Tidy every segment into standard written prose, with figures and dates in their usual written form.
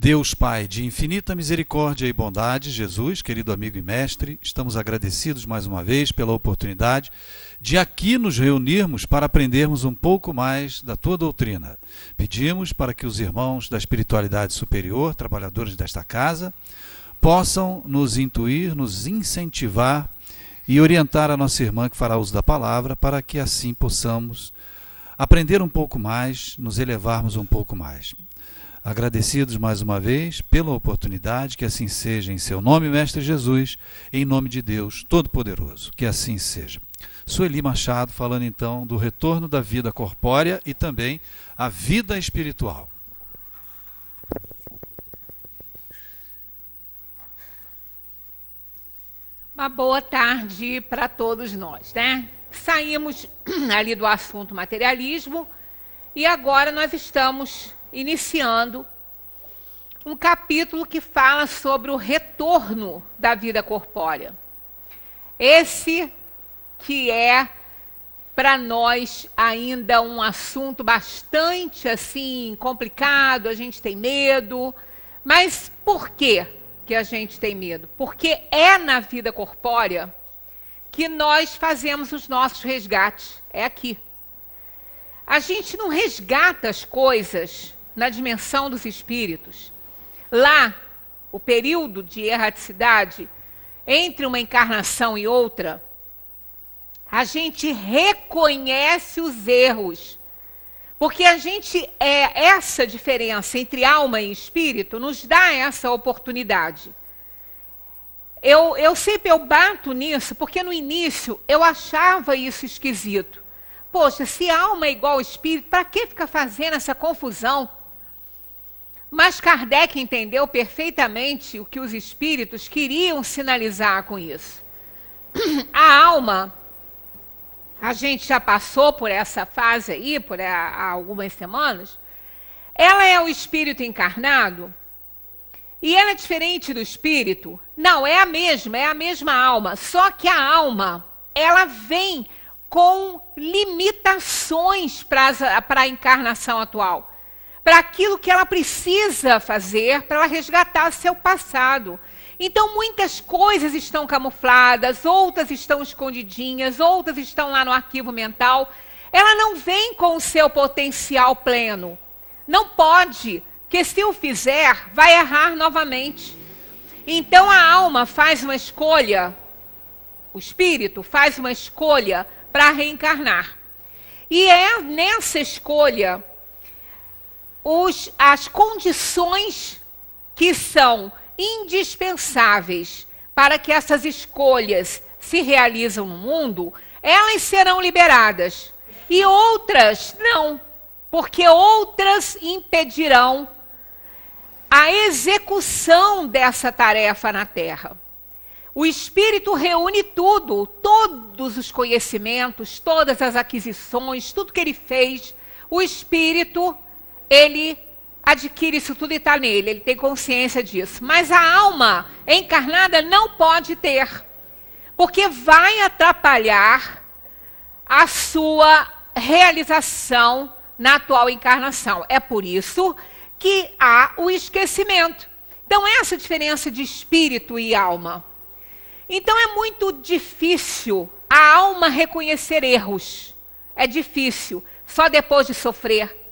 Deus Pai de infinita misericórdia e bondade, Jesus, querido amigo e mestre, estamos agradecidos mais uma vez pela oportunidade de aqui nos reunirmos para aprendermos um pouco mais da tua doutrina. Pedimos para que os irmãos da espiritualidade superior, trabalhadores desta casa, possam nos intuir, nos incentivar e orientar a nossa irmã que fará uso da palavra, para que assim possamos aprender um pouco mais, nos elevarmos um pouco mais. Agradecidos mais uma vez pela oportunidade, que assim seja em seu nome, Mestre Jesus, em nome de Deus Todo-Poderoso, que assim seja. Sueli Machado falando então do retorno da vida corpórea e também a vida espiritual. Uma boa tarde para todos nós, né? Saímos ali do assunto materialismo e agora nós estamos iniciando um capítulo que fala sobre o retorno da vida corpórea. Esse que é para nós ainda um assunto bastante assim complicado, a gente tem medo, mas por quê que a gente tem medo? Porque é na vida corpórea que nós fazemos os nossos resgates, é aqui. A gente não resgata as coisas na dimensão dos espíritos. Lá, o período de erraticidade, entre uma encarnação e outra, a gente reconhece os erros. Porque essa diferença entre alma e espírito nos dá essa oportunidade. Eu bato nisso, porque no início eu achava isso esquisito. Poxa, se alma é igual ao espírito, para que ficar fazendo essa confusão? Mas Kardec entendeu perfeitamente o que os espíritos queriam sinalizar com isso. A alma, a gente já passou por essa fase aí, há algumas semanas, ela é o espírito encarnado, e ela é diferente do espírito? Não, é a mesma alma, só que a alma, ela vem com limitações para a encarnação atual, para aquilo que ela precisa fazer para ela resgatar seu passado. Então, muitas coisas estão camufladas, outras estão escondidinhas, outras estão lá no arquivo mental. Ela não vem com o seu potencial pleno. Não pode, porque se o fizer, vai errar novamente. Então, a alma faz uma escolha, o espírito faz uma escolha para reencarnar. E é nessa escolha as condições que são indispensáveis para que essas escolhas se realizem no mundo, elas serão liberadas. E outras não, porque outras impedirão a execução dessa tarefa na Terra. O Espírito reúne tudo, todos os conhecimentos, todas as aquisições, tudo que ele fez. O Espírito, ele adquire isso tudo e está nele, ele tem consciência disso. Mas a alma encarnada não pode ter, porque vai atrapalhar a sua realização na atual encarnação. É por isso que há o esquecimento. Então, essa diferença de espírito e alma. Então, é muito difícil a alma reconhecer erros. É difícil, só depois de sofrer.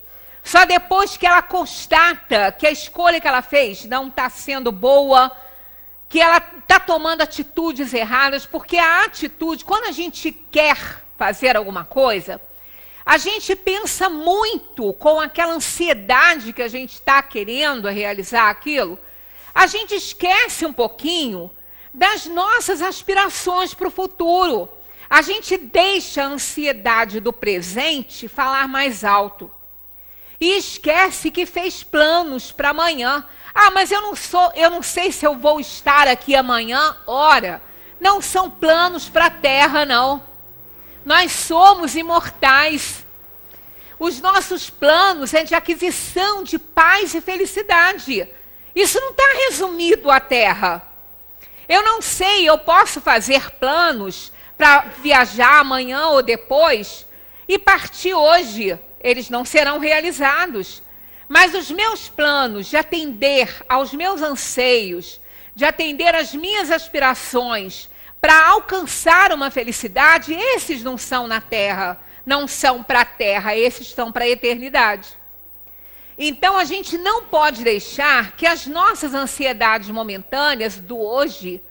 Só depois que ela constata que a escolha que ela fez não está sendo boa, que ela está tomando atitudes erradas, porque a atitude, quando a gente quer fazer alguma coisa, a gente pensa muito com aquela ansiedade que a gente está querendo realizar aquilo, a gente esquece um pouquinho das nossas aspirações para o futuro. A gente deixa a ansiedade do presente falar mais alto. E esquece que fez planos para amanhã. Ah, mas eu não sei se eu vou estar aqui amanhã. Ora, não são planos para a Terra, não. Nós somos imortais. Os nossos planos é de aquisição de paz e felicidade. Isso não está resumido à Terra. Eu não sei, eu posso fazer planos para viajar amanhã ou depois e partir hoje. Eles não serão realizados. Mas os meus planos de atender aos meus anseios, de atender às minhas aspirações, para alcançar uma felicidade, esses não são na Terra, não são para a Terra, esses estão para a eternidade. Então a gente não pode deixar que as nossas ansiedades momentâneas do hoje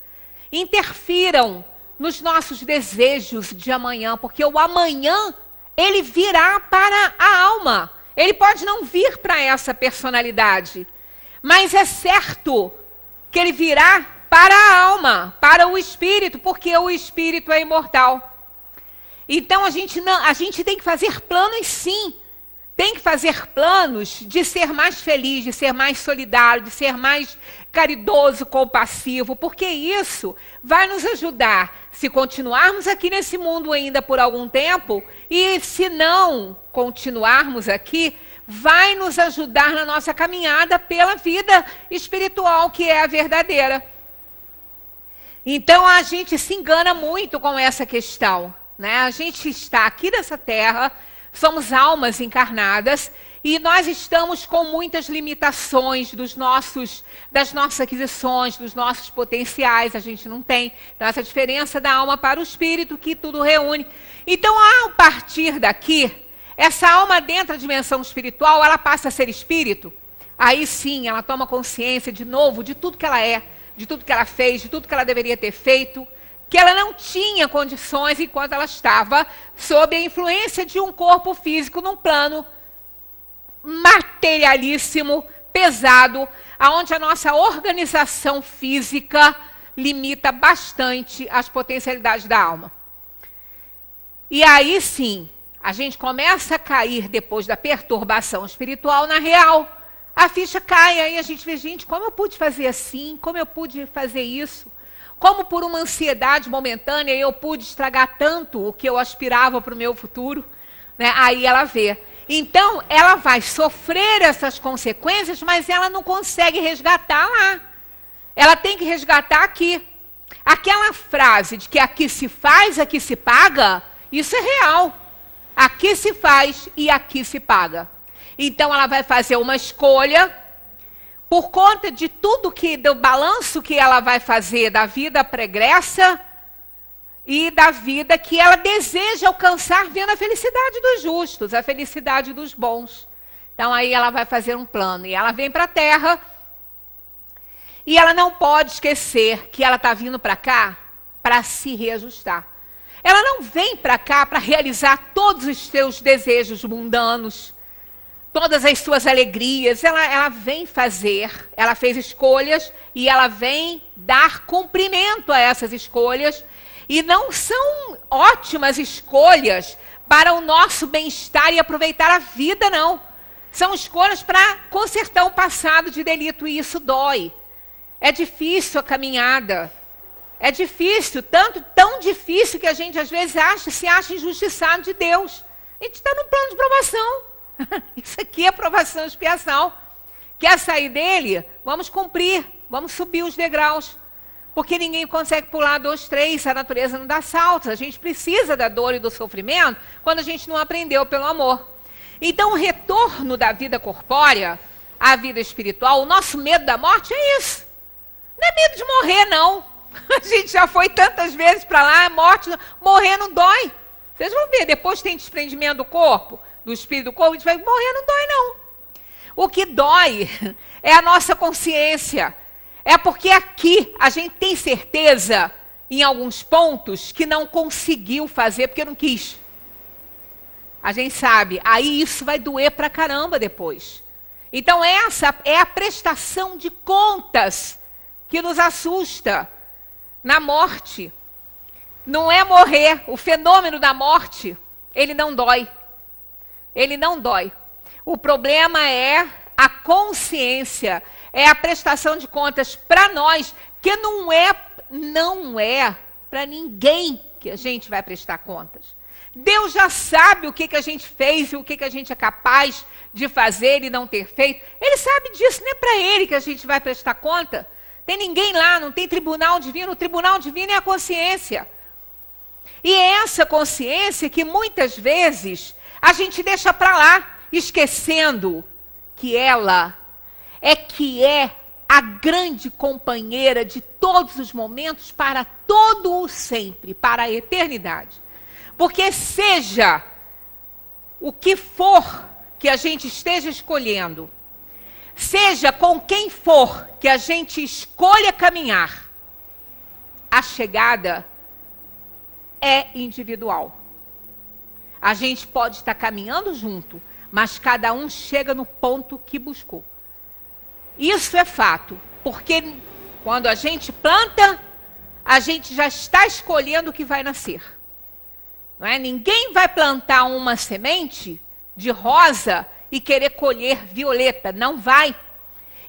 interfiram nos nossos desejos de amanhã, porque o amanhã, ele virá para a alma. Ele pode não vir para essa personalidade, mas é certo que ele virá para a alma, para o espírito, porque o espírito é imortal. Então a gente tem que fazer planos sim. Tem que fazer planos de ser mais feliz, de ser mais solidário, de ser mais caridoso, compassivo, porque isso vai nos ajudar se continuarmos aqui nesse mundo ainda por algum tempo, e se não continuarmos aqui, vai nos ajudar na nossa caminhada pela vida espiritual, que é a verdadeira. Então a gente se engana muito com essa questão, né? A gente está aqui nessa terra, somos almas encarnadas e nós estamos com muitas limitações das nossas aquisições, dos nossos potenciais, a gente não tem. Então, essa diferença da alma para o espírito que tudo reúne. Então, ao partir daqui, essa alma dentro da dimensão espiritual, ela passa a ser espírito. Aí sim, ela toma consciência de novo de tudo que ela é, de tudo que ela fez, de tudo que ela deveria ter feito, que ela não tinha condições enquanto ela estava sob a influência de um corpo físico num plano materialíssimo, pesado, onde a nossa organização física limita bastante as potencialidades da alma. E aí sim, a gente começa a cair depois da perturbação espiritual na real. A ficha cai, aí a gente vê, gente, como eu pude fazer assim? Como eu pude fazer isso? Como por uma ansiedade momentânea eu pude estragar tanto o que eu aspirava para o meu futuro? Né? Aí ela vê. Então, ela vai sofrer essas consequências, mas ela não consegue resgatar lá. Ela tem que resgatar aqui. Aquela frase de que aqui se faz, aqui se paga, isso é real. Aqui se faz e aqui se paga. Então, ela vai fazer uma escolha por conta de tudo do balanço que ela vai fazer da vida pregressa e da vida que ela deseja alcançar vendo a felicidade dos justos, a felicidade dos bons. Então aí ela vai fazer um plano e ela vem para a Terra e ela não pode esquecer que ela está vindo para cá para se reajustar. Ela não vem para cá para realizar todos os seus desejos mundanos, todas as suas alegrias, ela vem fazer, ela fez escolhas e ela vem dar cumprimento a essas escolhas. E não são ótimas escolhas para o nosso bem-estar e aproveitar a vida, não. São escolhas para consertar o passado de delito e isso dói. É difícil a caminhada. É difícil, tão difícil que a gente às vezes se acha injustiçado de Deus. A gente está num plano de provação. Isso aqui é provação e expiação. Quer sair dele? Vamos cumprir, vamos subir os degraus. Porque ninguém consegue pular 2, 3, a natureza não dá saltos. A gente precisa da dor e do sofrimento quando a gente não aprendeu pelo amor. Então o retorno da vida corpórea à vida espiritual, o nosso medo da morte é isso. Não é medo de morrer, não. A gente já foi tantas vezes para lá, morrer não dói. Vocês vão ver, depois tem desprendimento do corpo, do espírito do corpo, a gente vai morrer, não dói não. O que dói é a nossa consciência. É porque aqui a gente tem certeza, em alguns pontos, que não conseguiu fazer porque não quis. A gente sabe, aí isso vai doer pra caramba depois. Então essa é a prestação de contas que nos assusta na morte. Não é morrer, o fenômeno da morte, ele não dói. Ele não dói. O problema é a consciência, é a prestação de contas para nós, que não é para ninguém que a gente vai prestar contas. Deus já sabe o que a gente fez e o que a gente é capaz de fazer e não ter feito. Ele sabe disso, não é para ele que a gente vai prestar conta. Tem ninguém lá, não tem tribunal divino. O tribunal divino é a consciência. E é essa consciência que muitas vezes a gente deixa para lá, esquecendo que ela é a grande companheira de todos os momentos para todo o sempre, para a eternidade. Porque seja o que for que a gente esteja escolhendo, seja com quem for que a gente escolha caminhar, a chegada é individual. A gente pode estar caminhando junto, mas cada um chega no ponto que buscou. Isso é fato, porque quando a gente planta, a gente já está escolhendo o que vai nascer. Não é? Ninguém vai plantar uma semente de rosa e querer colher violeta, não vai.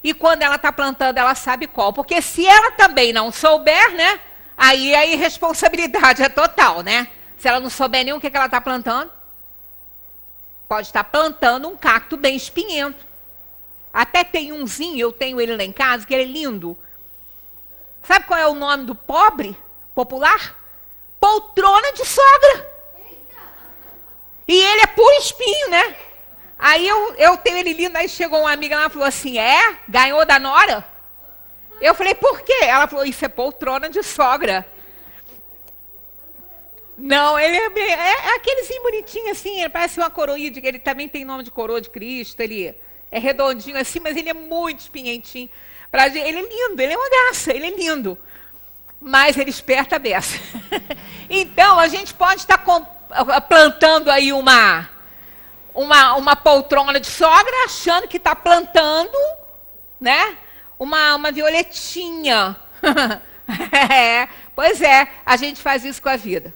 E quando ela está plantando, ela sabe qual. Porque se ela também não souber, né? Aí a irresponsabilidade é total, né? Se ela não souber nem o que ela está plantando, pode estar plantando um cacto bem espinhento. Até tem umzinho, eu tenho ele lá em casa, que ele é lindo. Sabe qual é o nome do pobre popular? Poltrona de sogra. E ele é puro espinho, né? Aí eu tenho ele lindo, aí chegou uma amiga lá e falou assim, ganhou da nora? Eu falei, por quê? Ela falou, isso é poltrona de sogra. Não, ele é aquelezinho bonitinho assim, ele parece uma coroinha, ele também tem nome de coroa de Cristo, ele é redondinho assim, mas ele é muito espinhentinho. Ele é lindo, ele é uma graça, ele é lindo. Mas ele esperta a beça. Então, a gente pode estar plantando aí uma poltrona de sogra, achando que está plantando, né, uma violetinha. Pois é, a gente faz isso com a vida.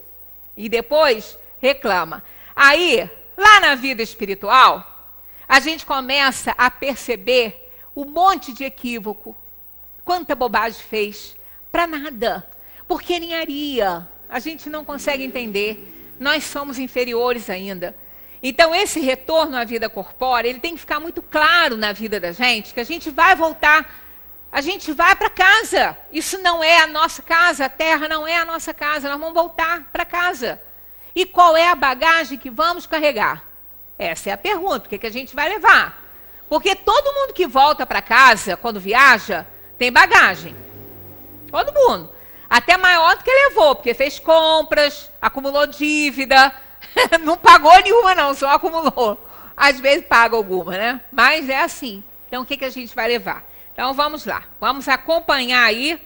E depois reclama. Aí, lá na vida espiritual, a gente começa a perceber um monte de equívoco. Quanta bobagem fez. Para nada. Porque ninharia. A gente não consegue entender. Nós somos inferiores ainda. Então, esse retorno à vida corpórea, ele tem que ficar muito claro na vida da gente, que a gente vai voltar, a gente vai para casa. Isso não é a nossa casa, a terra não é a nossa casa, nós vamos voltar para casa. E qual é a bagagem que vamos carregar? Essa é a pergunta, o que a gente vai levar? Porque todo mundo que volta para casa, quando viaja, tem bagagem. Todo mundo. Até maior do que levou, porque fez compras, acumulou dívida, não pagou nenhuma não, só acumulou. Às vezes paga alguma, né? Mas é assim. Então, o que a gente vai levar? Então, vamos lá. Vamos acompanhar aí.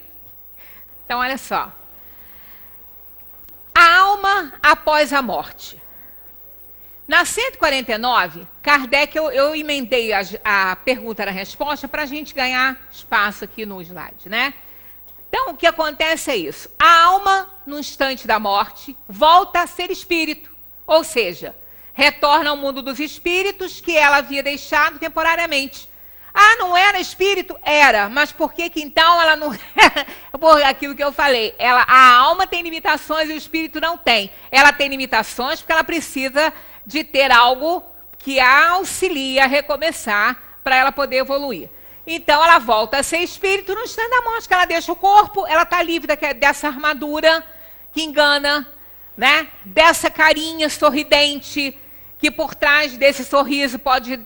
Então, olha só. A alma após a morte. Na 149, Kardec, eu emendei a pergunta e a resposta para a gente ganhar espaço aqui no slide, né? Então, o que acontece é isso. A alma, no instante da morte, volta a ser espírito. Ou seja, retorna ao mundo dos espíritos que ela havia deixado temporariamente. Ah, não era espírito? Era. Mas por que então ela não... Por aquilo que eu falei. A alma tem limitações e o espírito não tem. Ela tem limitações porque ela precisa de ter algo que a auxilie a recomeçar para ela poder evoluir. Então, ela volta a ser espírito no instante da morte, que ela deixa o corpo, ela está livre dessa armadura que engana, né? Dessa carinha sorridente, que por trás desse sorriso pode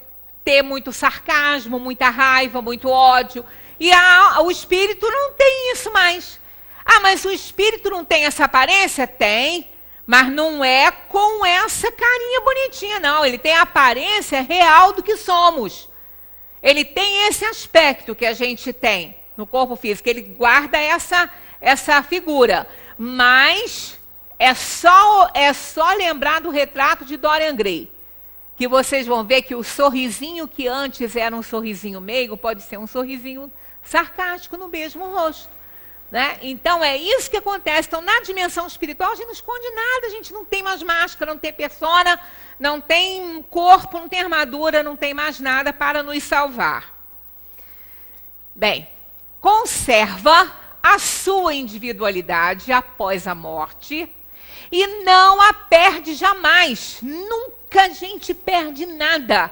ter muito sarcasmo, muita raiva, muito ódio. E o espírito não tem isso mais. Ah, mas o espírito não tem essa aparência? Tem, mas não é com essa carinha bonitinha, não. Ele tem a aparência real do que somos. Ele tem esse aspecto que a gente tem no corpo físico, ele guarda essa figura. Mas é só lembrar do retrato de Dorian Gray, que vocês vão ver que o sorrisinho que antes era um sorrisinho meigo, pode ser um sorrisinho sarcástico no mesmo rosto. Né? Então é isso que acontece. Então, na dimensão espiritual, a gente não esconde nada, a gente não tem mais máscara, não tem persona, não tem corpo, não tem armadura, não tem mais nada para nos salvar. Bem, conserva a sua individualidade após a morte e não a perde jamais. Nunca a gente perde nada.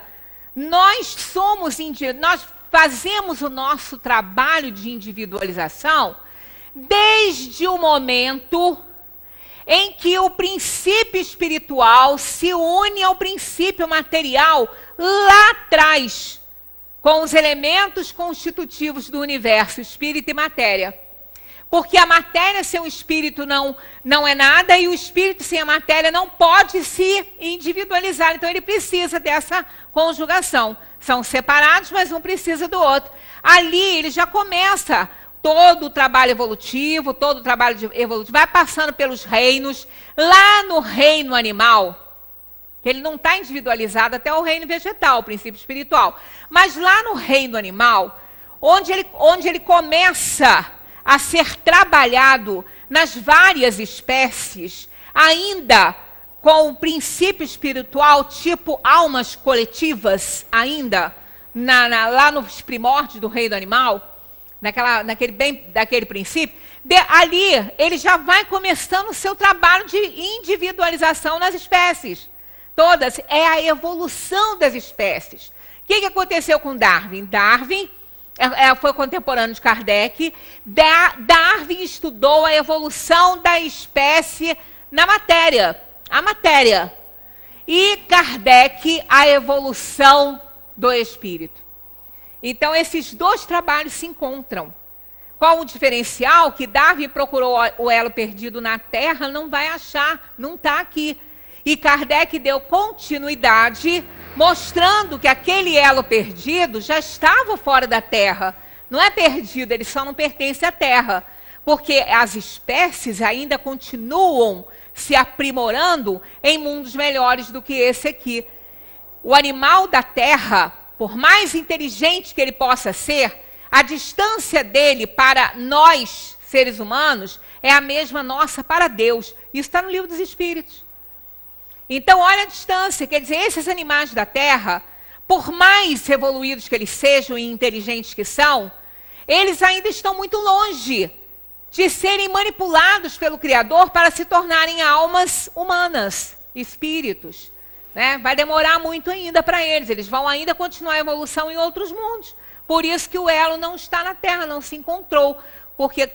Nós fazemos o nosso trabalho de individualização desde o momento em que o princípio espiritual se une ao princípio material lá atrás. com os elementos constitutivos do universo, espírito e matéria. Porque a matéria sem o espírito não é nada, e o espírito sem a matéria não pode se individualizar. Então ele precisa dessa conjugação. São separados, mas um precisa do outro. Ali ele já começa todo o trabalho evolutivo, vai passando pelos reinos. Lá no reino animal, ele não está individualizado até o reino vegetal, o princípio espiritual. Mas lá no reino animal, onde ele começa a ser trabalhado nas várias espécies, ainda com o princípio espiritual, tipo almas coletivas, ainda, lá nos primórdios do reino animal, daquele princípio, ali ele já vai começando o seu trabalho de individualização nas espécies. Todas, é a evolução das espécies. O que aconteceu com Darwin? Darwin foi contemporâneo de Kardec. Darwin estudou a evolução da espécie na matéria, a matéria. E Kardec, a evolução do espírito. Então, esses dois trabalhos se encontram. Qual o diferencial? Que Darwin procurou o elo perdido na Terra, não vai achar, não está aqui. E Kardec deu continuidade, mostrando que aquele elo perdido já estava fora da Terra. Não é perdido, ele só não pertence à Terra. Porque as espécies ainda continuam se aprimorando em mundos melhores do que esse aqui. O animal da Terra, por mais inteligente que ele possa ser, a distância dele para nós, seres humanos, é a mesma nossa para Deus. Isso está no Livro dos Espíritos. Então, olha a distância. Quer dizer, esses animais da Terra, por mais evoluídos que eles sejam e inteligentes que são, eles ainda estão muito longe de serem manipulados pelo Criador para se tornarem almas humanas, espíritos. Né? Vai demorar muito ainda para eles. Eles vão ainda continuar a evolução em outros mundos. Por isso que o elo não está na Terra, não se encontrou. Porque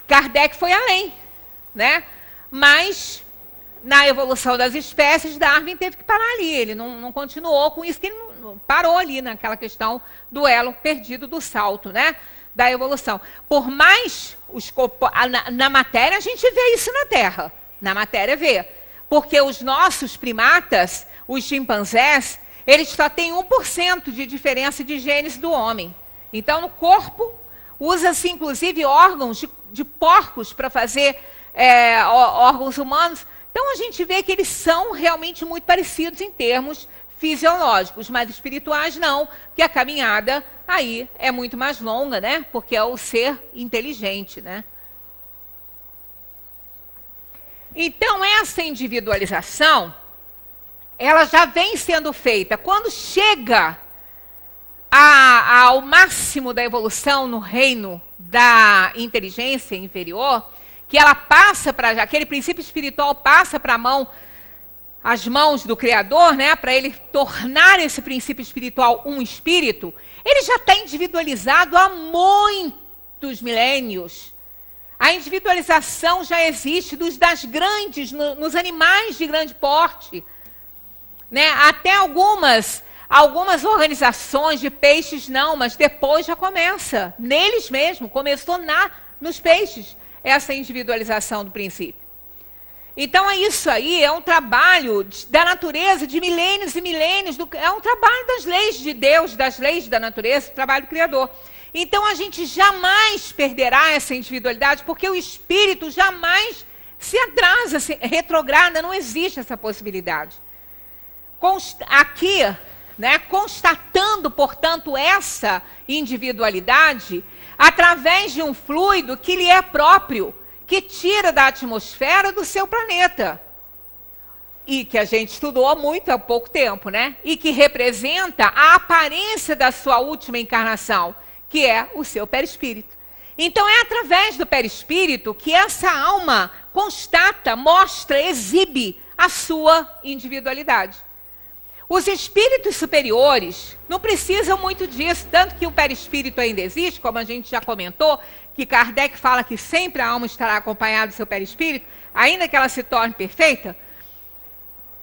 Kardec foi além. Né? Mas, na evolução das espécies, Darwin teve que parar ali. Ele não continuou com isso, que ele não parou ali naquela questão do elo perdido do salto, né? Da evolução. Por mais na matéria, a gente vê isso na Terra. Na matéria vê. Porque os nossos primatas, os chimpanzés, eles só têm 1% de diferença de genes do homem. Então, no corpo, usa-se inclusive órgãos de porcos para fazer órgãos humanos. Então, a gente vê que eles são realmente muito parecidos em termos fisiológicos, mas espirituais não, porque a caminhada aí é muito mais longa, né? Porque é o ser inteligente, né? Então, essa individualização, ela já vem sendo feita. Quando chega ao máximo da evolução no reino da inteligência inferior, que ela passa para, aquele princípio espiritual passa para as mãos do Criador, né, para ele tornar esse princípio espiritual um espírito, ele já está individualizado há muitos milênios. A individualização já existe das grandes, nos animais de grande porte. Né? Até algumas organizações de peixes não, mas depois já começa. Neles mesmo, começou nos peixes, essa individualização do princípio. Então, isso aí é um trabalho da natureza de milênios e milênios, é um trabalho das leis de Deus, das leis da natureza, trabalho do Criador. Então, a gente jamais perderá essa individualidade, porque o espírito jamais se atrasa, se retrograda, não existe essa possibilidade. Aqui, né, constatando, portanto, essa individualidade, através de um fluido que lhe é próprio, que tira da atmosfera do seu planeta. E que a gente estudou muito há pouco tempo, né? E que representa a aparência da sua última encarnação, que é o seu perispírito. Então é através do perispírito que essa alma constata, mostra, exibe a sua individualidade. Os espíritos superiores não precisam muito disso, tanto que o perispírito ainda existe, como a gente já comentou, que Kardec fala que sempre a alma estará acompanhada do seu perispírito, ainda que ela se torne perfeita,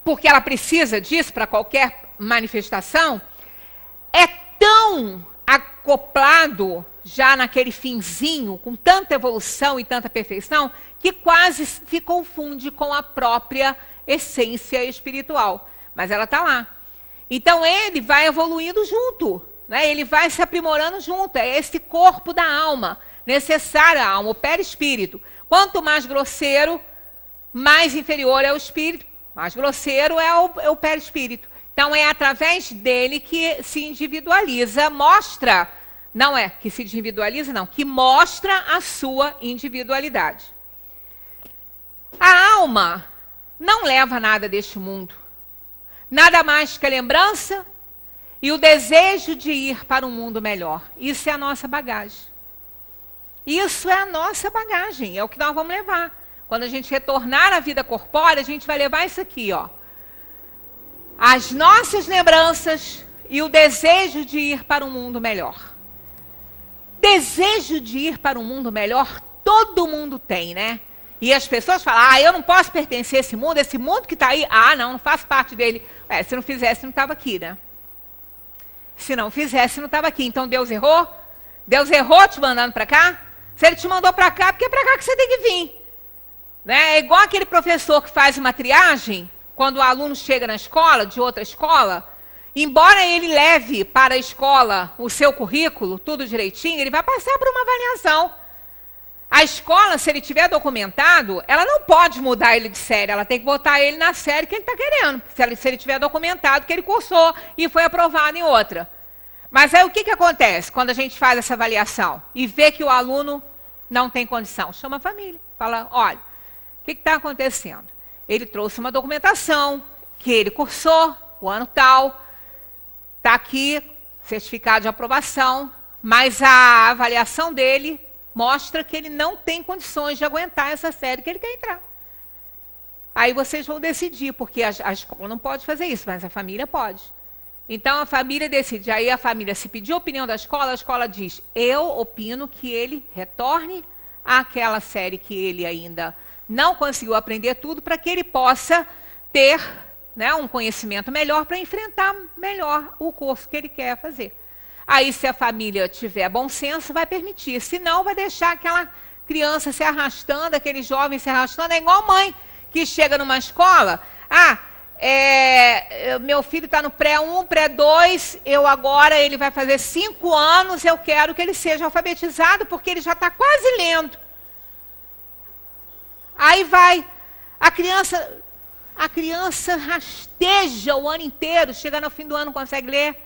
porque ela precisa disso para qualquer manifestação. é tão acoplado já naquele finzinho, com tanta evolução e tanta perfeição, que quase se confunde com a própria essência espiritual. Mas ela está lá. Então ele vai evoluindo junto, né? Ele vai se aprimorando junto. É esse corpo da alma, necessário à alma, o perispírito. Quanto mais grosseiro, mais inferior é o espírito, mais grosseiro é o perispírito. Então é através dele que se individualiza, mostra, não é que se individualiza, não, que mostra a sua individualidade. A alma não leva nada deste mundo. Nada mais que a lembrança e o desejo de ir para um mundo melhor. Isso é a nossa bagagem. Isso é a nossa bagagem, é o que nós vamos levar. Quando a gente retornar à vida corpórea, a gente vai levar isso aqui, ó. As nossas lembranças e o desejo de ir para um mundo melhor. Desejo de ir para um mundo melhor, todo mundo tem, né? E as pessoas falam, eu não posso pertencer a esse mundo que está aí, não faço parte dele. Se não fizesse, não estava aqui, né? Se não fizesse, não estava aqui. Então Deus errou? Deus errou te mandando para cá? Se ele te mandou para cá, porque é para cá que você tem que vir. Né? É igual aquele professor que faz uma triagem, quando o aluno chega na escola, de outra escola, embora ele leve para a escola o seu currículo, tudo direitinho, ele vai passar por uma avaliação. A escola, se ele tiver documentado, ela não pode mudar ele de série, ela tem que botar ele na série que ele está querendo, se ele tiver documentado que ele cursou e foi aprovado em outra. Mas aí o que acontece quando a gente faz essa avaliação e vê que o aluno não tem condição? Chama a família, fala, olha, o que está acontecendo? Ele trouxe uma documentação que ele cursou, o ano tal, está aqui, certificado de aprovação, mas a avaliação dele mostra que ele não tem condições de aguentar essa série que ele quer entrar. Aí vocês vão decidir, porque a escola não pode fazer isso, mas a família pode. Então a família decide. Aí a família, se pedir a opinião da escola, a escola diz, eu opino que ele retorne àquela série que ele ainda não conseguiu aprender tudo, para que ele possa ter, né, um conhecimento melhor para enfrentar melhor o curso que ele quer fazer. Aí, se a família tiver bom senso, vai permitir. Se não, vai deixar aquela criança se arrastando, aquele jovem se arrastando. É igual mãe que chega numa escola. Meu filho está no pré-1, pré-2, ele vai fazer 5 anos, eu quero que ele seja alfabetizado, porque ele já está quase lendo. Aí vai, a criança rasteja o ano inteiro, chega no fim do ano, não consegue ler.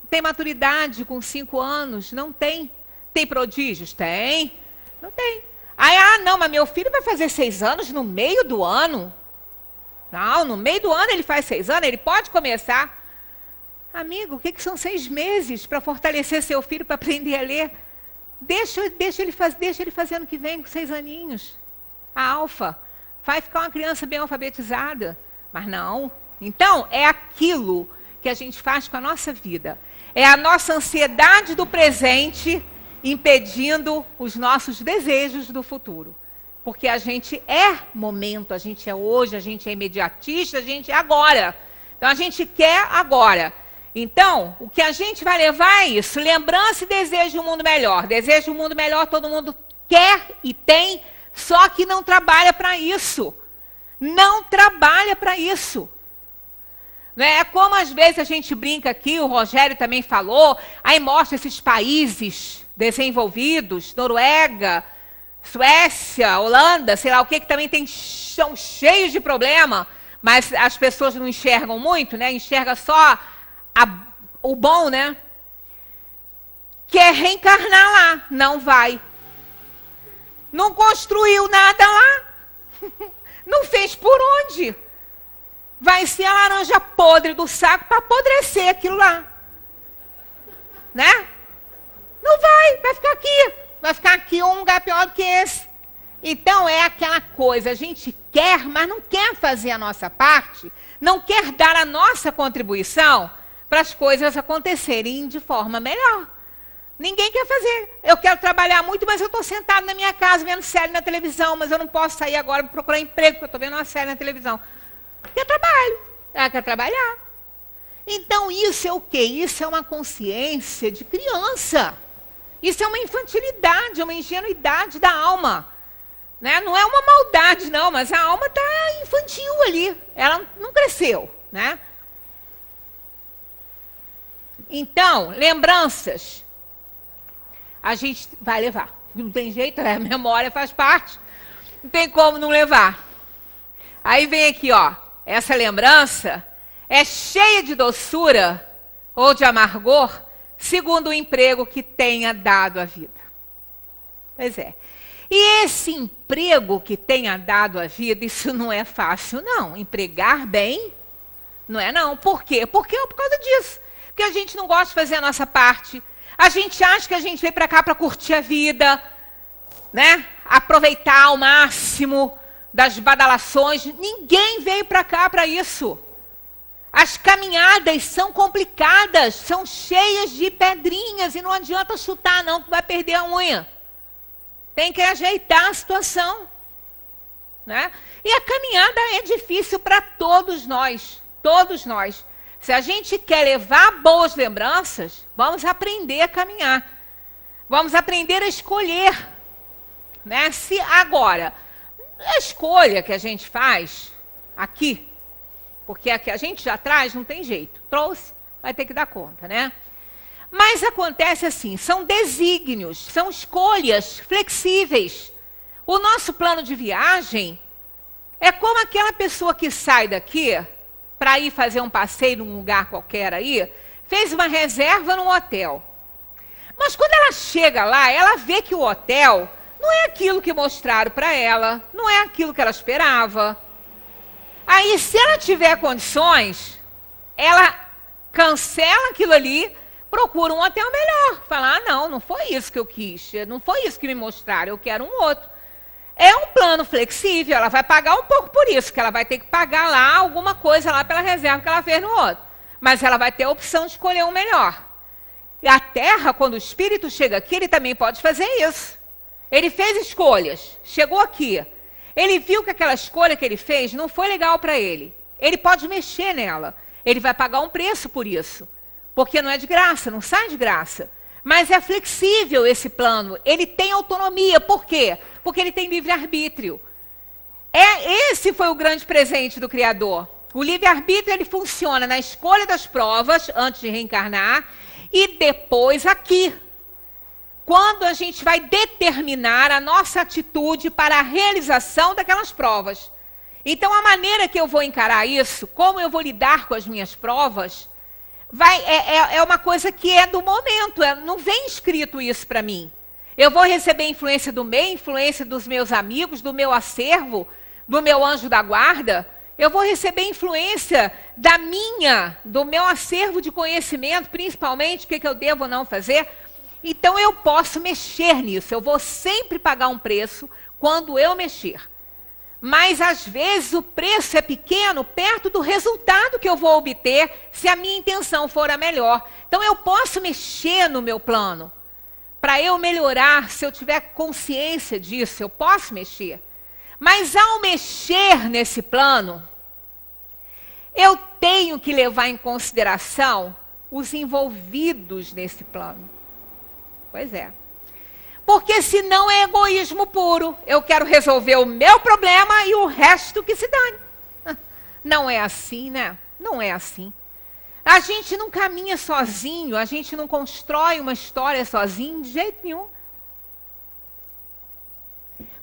Tem maturidade com 5 anos? Não tem. Tem prodígios? Tem. Não tem. Aí, não, mas meu filho vai fazer 6 anos no meio do ano. Não, no meio do ano ele faz 6 anos, ele pode começar. Amigo, o que são 6 meses para fortalecer seu filho, para aprender a ler? Deixa ele fazer ano que vem, com 6 aninhos. A alfa. Vai ficar uma criança bem alfabetizada. Mas não. Então, é aquilo que a gente faz com a nossa vida. É a nossa ansiedade do presente impedindo os nossos desejos do futuro. Porque a gente é momento, a gente é hoje, a gente é imediatista, a gente é agora. Então a gente quer agora. Então, o que a gente vai levar é isso, lembrança e desejo de um mundo melhor. Desejo de um mundo melhor, todo mundo quer e tem, só que não trabalha para isso. Não trabalha para isso. É como às vezes a gente brinca aqui, o Rogério também falou, aí mostra esses países desenvolvidos, Noruega, Suécia, Holanda, sei lá o que também são cheios de problema, mas as pessoas não enxergam muito, né? Enxerga só o bom, né? Quer reencarnar lá, não vai. Não construiu nada lá, não fez por onde. Vai ser a laranja podre do saco para apodrecer aquilo lá. Né? Não vai ficar aqui. Vai ficar aqui um lugar pior do que esse. Então é aquela coisa, a gente quer, mas não quer fazer a nossa parte, não quer dar a nossa contribuição para as coisas acontecerem de forma melhor. Ninguém quer fazer. Eu quero trabalhar muito, mas eu estou sentado na minha casa vendo série na televisão, mas eu não posso sair agora para procurar emprego, porque eu estou vendo uma série na televisão. Quer trabalho. Ela quer trabalhar. Então isso é o quê? Isso é uma consciência de criança. Isso é uma infantilidade, uma ingenuidade da alma. Né? Não é uma maldade, não, mas a alma está infantil ali. Ela não cresceu. Né? Então, lembranças. A gente vai levar. Não tem jeito, né? A memória faz parte. Não tem como não levar. Aí vem aqui, ó. Essa lembrança é cheia de doçura ou de amargor, segundo o emprego que tenha dado a vida. Pois é. E esse emprego que tenha dado a vida, isso não é fácil, não. Empregar bem, não é não. Por quê? Porque é por causa disso. Porque a gente não gosta de fazer a nossa parte. A gente acha que a gente veio para cá para curtir a vida, né? Aproveitar ao máximo das badalações. Ninguém veio para cá para isso. As caminhadas são complicadas, são cheias de pedrinhas e não adianta chutar não, que vai perder a unha. Tem que ajeitar a situação. Né? E a caminhada é difícil para todos nós. Todos nós. Se a gente quer levar boas lembranças, vamos aprender a caminhar. Vamos aprender a escolher. Né? Se agora, a escolha que a gente faz aqui, porque a que a gente já traz, não tem jeito. Trouxe, vai ter que dar conta, né? Mas acontece assim, são desígnios, são escolhas flexíveis. O nosso plano de viagem é como aquela pessoa que sai daqui para ir fazer um passeio num lugar qualquer aí, fez uma reserva num hotel. Mas quando ela chega lá, ela vê que o hotel não é aquilo que mostraram para ela, não é aquilo que ela esperava. Aí, se ela tiver condições, ela cancela aquilo ali, procura um hotel melhor. Fala, não foi isso que eu quis, não foi isso que me mostraram, eu quero um outro. É um plano flexível, ela vai pagar um pouco por isso, que ela vai ter que pagar lá alguma coisa lá pela reserva que ela fez no outro. Mas ela vai ter a opção de escolher um melhor. E a Terra, quando o Espírito chega aqui, ele também pode fazer isso. Ele fez escolhas, chegou aqui. Ele viu que aquela escolha que ele fez não foi legal para ele. Ele pode mexer nela. Ele vai pagar um preço por isso. Porque não é de graça, não sai de graça. Mas é flexível esse plano. Ele tem autonomia. Por quê? Porque ele tem livre-arbítrio. Esse foi o grande presente do Criador. O livre-arbítrio ele funciona na escolha das provas, antes de reencarnar, e depois aqui. Quando a gente vai determinar a nossa atitude para a realização daquelas provas. Então, a maneira que eu vou encarar isso, como eu vou lidar com as minhas provas, é uma coisa que é do momento, não vem escrito isso para mim. Eu vou receber influência do meio, influência dos meus amigos, do meu acervo, do meu anjo da guarda. Eu vou receber influência do meu acervo de conhecimento, principalmente, o que eu devo ou não fazer. Então, eu posso mexer nisso. Eu vou sempre pagar um preço quando eu mexer. Mas, às vezes, o preço é pequeno perto do resultado que eu vou obter se a minha intenção for a melhor. Então, eu posso mexer no meu plano. Para eu melhorar, se eu tiver consciência disso, eu posso mexer. Mas, ao mexer nesse plano, eu tenho que levar em consideração os envolvidos nesse plano. Pois é. Porque senão é egoísmo puro. Eu quero resolver o meu problema e o resto que se dane. Não é assim, né? Não é assim. A gente não caminha sozinho, a gente não constrói uma história sozinho de jeito nenhum.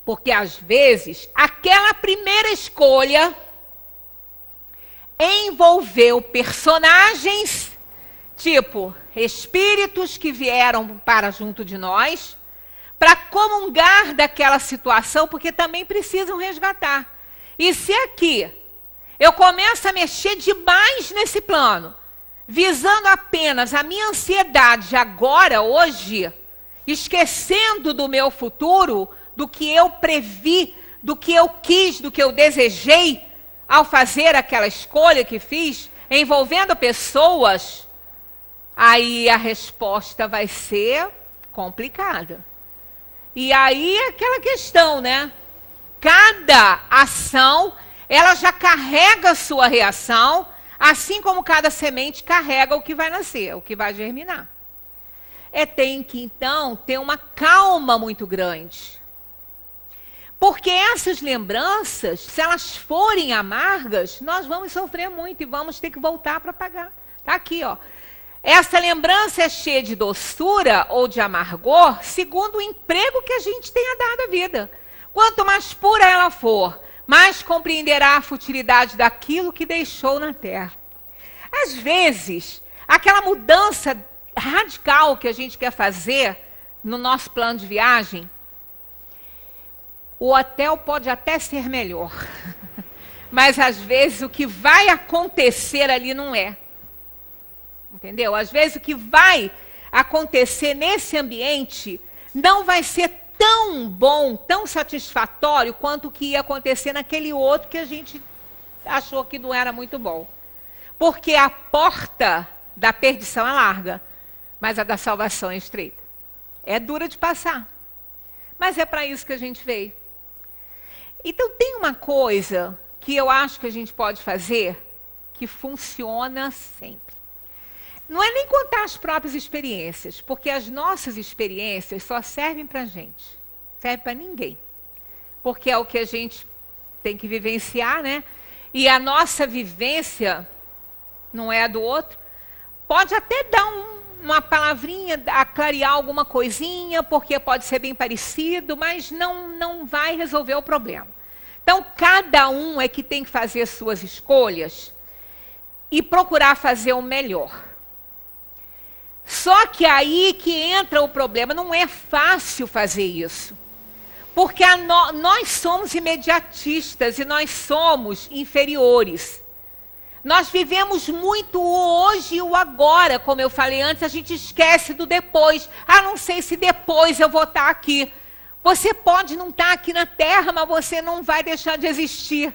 Porque às vezes, aquela primeira escolha envolveu personagens, tipo espíritos que vieram para junto de nós, para comungar daquela situação, porque também precisam resgatar. E se aqui eu começo a mexer demais nesse plano, visando apenas a minha ansiedade agora, hoje, esquecendo do meu futuro, do que eu previ, do que eu quis, do que eu desejei, ao fazer aquela escolha que fiz, envolvendo pessoas, aí a resposta vai ser complicada. E aí é aquela questão, né? Cada ação, ela já carrega a sua reação, Assim como cada semente carrega o que vai nascer, o que vai germinar. Tem que, então, ter uma calma muito grande. Porque essas lembranças, se elas forem amargas, nós vamos sofrer muito e vamos ter que voltar para pagar. Está aqui, ó. Essa lembrança é cheia de doçura ou de amargor, segundo o emprego que a gente tenha dado à vida. Quanto mais pura ela for, mais compreenderá a futilidade daquilo que deixou na terra. Às vezes, aquela mudança radical que a gente quer fazer no nosso plano de viagem, o hotel pode até ser melhor, mas às vezes o que vai acontecer ali não é. Entendeu? Às vezes o que vai acontecer nesse ambiente não vai ser tão bom, tão satisfatório quanto o que ia acontecer naquele outro que a gente achou que não era muito bom. Porque a porta da perdição é larga, mas a da salvação é estreita. É dura de passar, mas é para isso que a gente veio. Então tem uma coisa que eu acho que a gente pode fazer que funciona sempre. Não é nem contar as próprias experiências, porque as nossas experiências só servem para a gente. Serve para ninguém. Porque é o que a gente tem que vivenciar, né? E a nossa vivência não é a do outro. Pode até dar uma palavrinha, clarear alguma coisinha, porque pode ser bem parecido, mas não vai resolver o problema. Então, cada um é que tem que fazer suas escolhas e procurar fazer o melhor. Só que aí que entra o problema, não é fácil fazer isso. Porque nós somos imediatistas e nós somos inferiores. Nós vivemos muito o hoje e o agora, como eu falei antes, a gente esquece do depois. Não sei se depois eu vou estar aqui. Você pode não estar aqui na Terra, mas você não vai deixar de existir.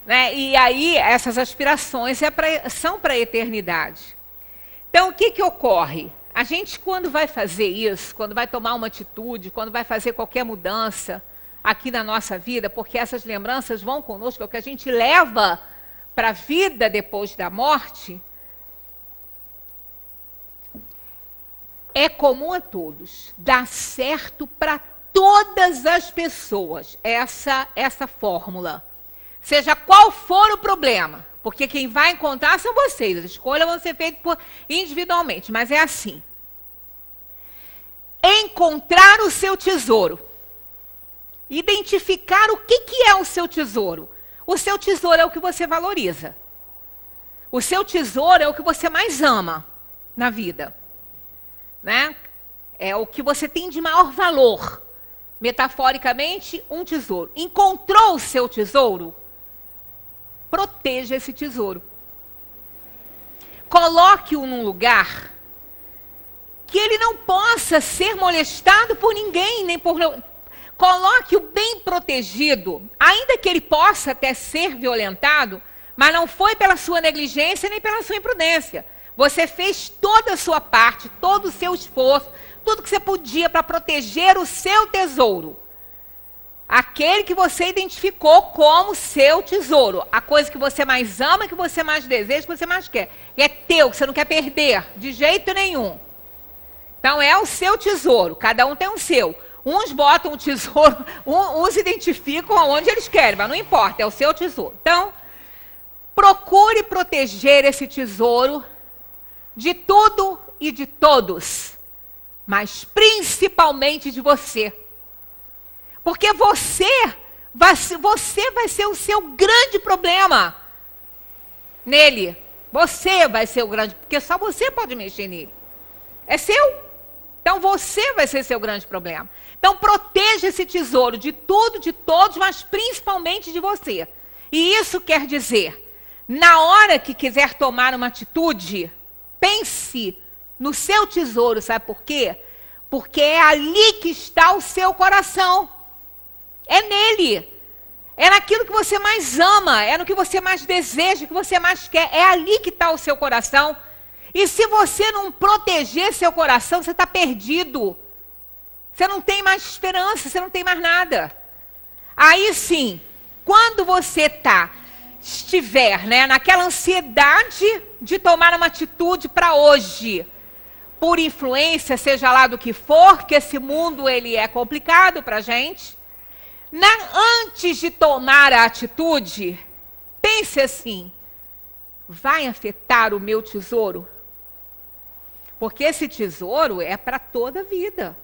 Né? E aí, essas aspirações são para a eternidade. Então, o que ocorre? A gente, quando vai fazer isso, quando vai tomar uma atitude, quando vai fazer qualquer mudança aqui na nossa vida, porque essas lembranças vão conosco, é o que a gente leva para a vida depois da morte, é comum a todos, dá certo para todas as pessoas, essa fórmula. Seja qual for o problema, porque quem vai encontrar são vocês, as escolhas vão ser feitas individualmente, mas é assim. Encontrar o seu tesouro. Identificar o que é o seu tesouro. O seu tesouro é o que você valoriza. O seu tesouro é o que você mais ama na vida. Né? É o que você tem de maior valor. Metaforicamente, um tesouro. Encontrou o seu tesouro? Proteja esse tesouro. Coloque-o num lugar que ele não possa ser molestado por ninguém, nem por... Coloque-o bem protegido, ainda que ele possa até ser violentado, mas não foi pela sua negligência nem pela sua imprudência. Você fez toda a sua parte, todo o seu esforço, tudo que você podia para proteger o seu tesouro. Aquele que você identificou como seu tesouro. A coisa que você mais ama, que você mais deseja, que você mais quer. E é teu, que você não quer perder, de jeito nenhum. Então é o seu tesouro, cada um tem o seu. Uns botam o tesouro, uns identificam aonde eles querem, mas não importa, é o seu tesouro. Então, procure proteger esse tesouro de tudo e de todos, mas principalmente de você. Porque você vai ser o seu grande problema nele. Você vai ser o grande, porque só você pode mexer nele. É seu. Então você vai ser seu grande problema. Então proteja esse tesouro de tudo, de todos, mas principalmente de você. E isso quer dizer, na hora que quiser tomar uma atitude, pense no seu tesouro, sabe por quê? Porque é ali que está o seu coração. É nele. É naquilo que você mais ama, é no que você mais deseja, que você mais quer. É ali que está o seu coração. E se você não proteger seu coração, você está perdido. Você não tem mais esperança, você não tem mais nada. Aí sim, quando você está estiver, né, naquela ansiedade de tomar uma atitude para hoje, por influência, seja lá do que for, que esse mundo ele é complicado para a gente, antes de tomar a atitude, pense assim, vai afetar o meu tesouro? Porque esse tesouro é para toda a vida.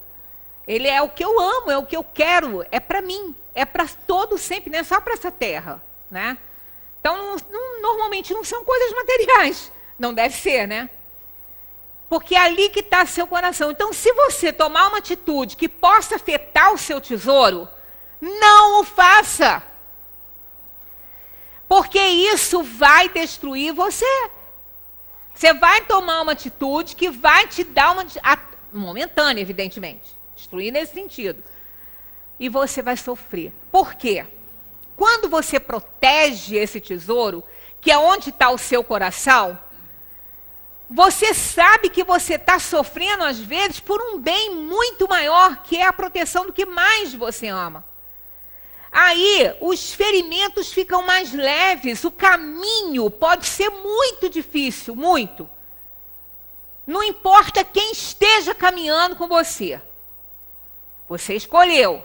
Ele é o que eu amo, é o que eu quero, é para mim, é para todo sempre, não é só para essa terra, né? Então, normalmente não são coisas materiais, não deve ser, né? Porque é ali que está seu coração. Então, se você tomar uma atitude que possa afetar o seu tesouro, não o faça. Porque isso vai destruir você. Você vai tomar uma atitude que vai te dar uma... momentânea, evidentemente. Destruir nesse sentido. E você vai sofrer. Por quê? Quando você protege esse tesouro, que é onde está o seu coração, você sabe que você está sofrendo, às vezes, por um bem muito maior, que é a proteção do que mais você ama. Aí, os ferimentos ficam mais leves, o caminho pode ser muito difícil, muito. Não importa quem esteja caminhando com você. Você escolheu.